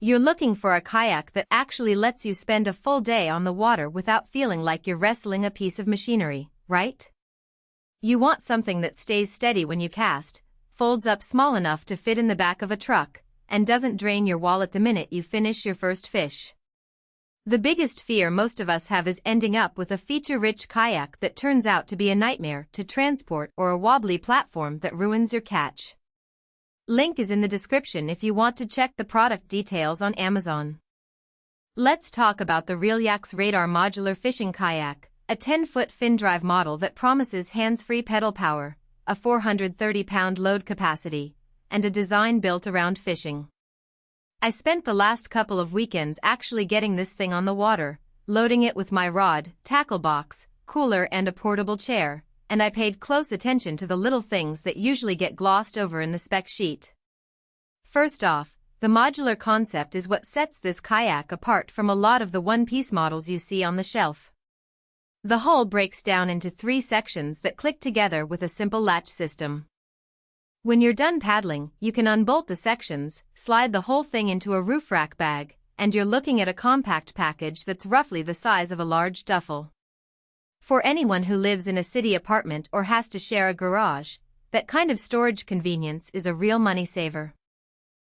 You're looking for a kayak that actually lets you spend a full day on the water without feeling like you're wrestling a piece of machinery, right? You want something that stays steady when you cast, folds up small enough to fit in the back of a truck, and doesn't drain your wallet the minute you finish your first fish. The biggest fear most of us have is ending up with a feature-rich kayak that turns out to be a nightmare to transport or a wobbly platform that ruins your catch. Link is in the description if you want to check the product details on Amazon. Let's talk about the real Yaks Radar Modular Fishing Kayak, a 10-foot fin drive model that promises hands-free pedal power, a 430-pound load capacity, and a design built around fishing. I spent the last couple of weekends actually getting this thing on the water, loading it with my rod, tackle box, cooler and a portable chair, and I paid close attention to the little things that usually get glossed over in the spec sheet. First off, the modular concept is what sets this kayak apart from a lot of the one-piece models you see on the shelf. The hull breaks down into 3 sections that click together with a simple latch system. When you're done paddling, you can unbolt the sections, slide the whole thing into a roof rack bag, and you're looking at a compact package that's roughly the size of a large duffel. For anyone who lives in a city apartment or has to share a garage, that kind of storage convenience is a real money saver.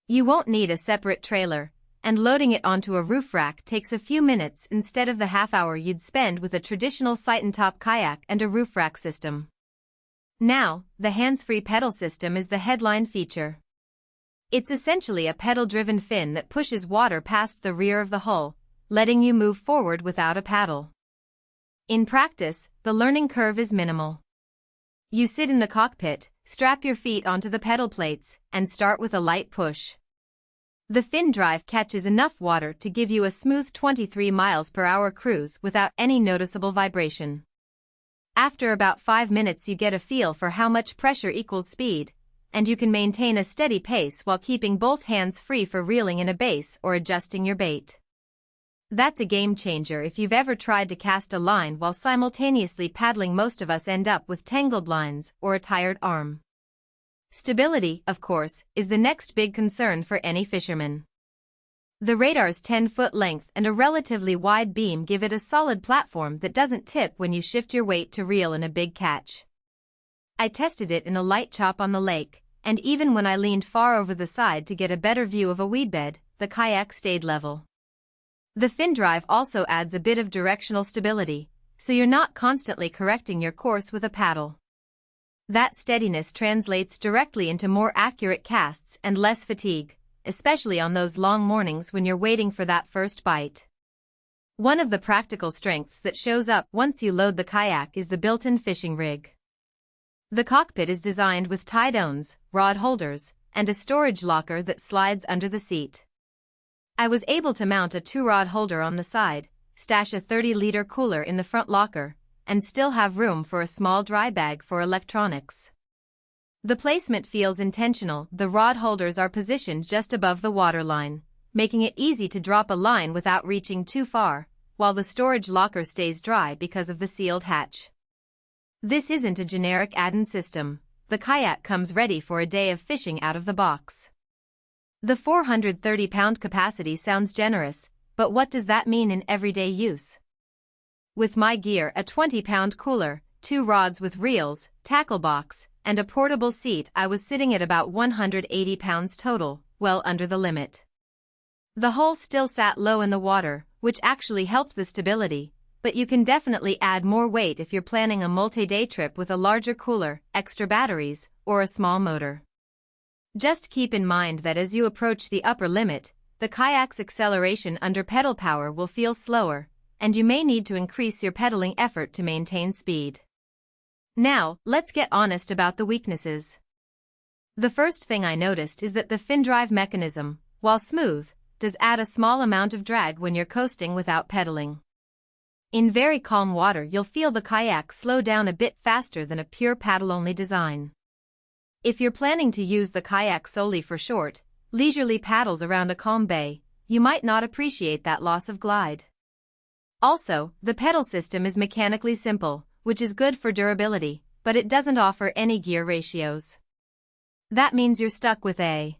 You won't need a separate trailer, and loading it onto a roof rack takes a few minutes instead of the half hour you'd spend with a traditional sight-and-top kayak and a roof rack system. Now, the hands-free pedal system is the headline feature. It's essentially a pedal-driven fin that pushes water past the rear of the hull, letting you move forward without a paddle. In practice, the learning curve is minimal. You sit in the cockpit, strap your feet onto the pedal plates, and start with a light push. The fin drive catches enough water to give you a smooth 23 miles per hour cruise without any noticeable vibration. After about 5 minutes you get a feel for how much pressure equals speed, and you can maintain a steady pace while keeping both hands free for reeling in a base or adjusting your bait. That's a game changer if you've ever tried to cast a line while simultaneously paddling. Most of us end up with tangled lines or a tired arm. Stability, of course, is the next big concern for any fisherman. The Radar's 10-foot length and a relatively wide beam give it a solid platform that doesn't tip when you shift your weight to reel in a big catch. I tested it in a light chop on the lake, and even when I leaned far over the side to get a better view of a weed bed, the kayak stayed level. The fin drive also adds a bit of directional stability, so you're not constantly correcting your course with a paddle. That steadiness translates directly into more accurate casts and less fatigue, especially on those long mornings when you're waiting for that first bite. One of the practical strengths that shows up once you load the kayak is the built-in fishing rig. The cockpit is designed with tie-downs, rod holders, and a storage locker that slides under the seat. I was able to mount a 2-rod holder on the side, stash a 30-liter cooler in the front locker, and still have room for a small dry bag for electronics. The placement feels intentional. The rod holders are positioned just above the waterline, making it easy to drop a line without reaching too far, while the storage locker stays dry because of the sealed hatch. This isn't a generic add-in system. The kayak comes ready for a day of fishing out of the box. The 430-pound capacity sounds generous, but what does that mean in everyday use? With my gear, a 20-pound cooler, 2 rods with reels, tackle box, and a portable seat, I was sitting at about 180 pounds total, well under the limit. The hull still sat low in the water, which actually helped the stability, but you can definitely add more weight if you're planning a multi-day trip with a larger cooler, extra batteries, or a small motor. Just keep in mind that as you approach the upper limit, the kayak's acceleration under pedal power will feel slower, and you may need to increase your pedaling effort to maintain speed. Now, let's get honest about the weaknesses. The first thing I noticed is that the fin drive mechanism, while smooth, does add a small amount of drag when you're coasting without pedaling. In very calm water you'll feel the kayak slow down a bit faster than a pure paddle-only design. If you're planning to use the kayak solely for short, leisurely paddles around a calm bay, you might not appreciate that loss of glide. Also, the pedal system is mechanically simple, which is good for durability, but it doesn't offer any gear ratios. That means you're stuck with a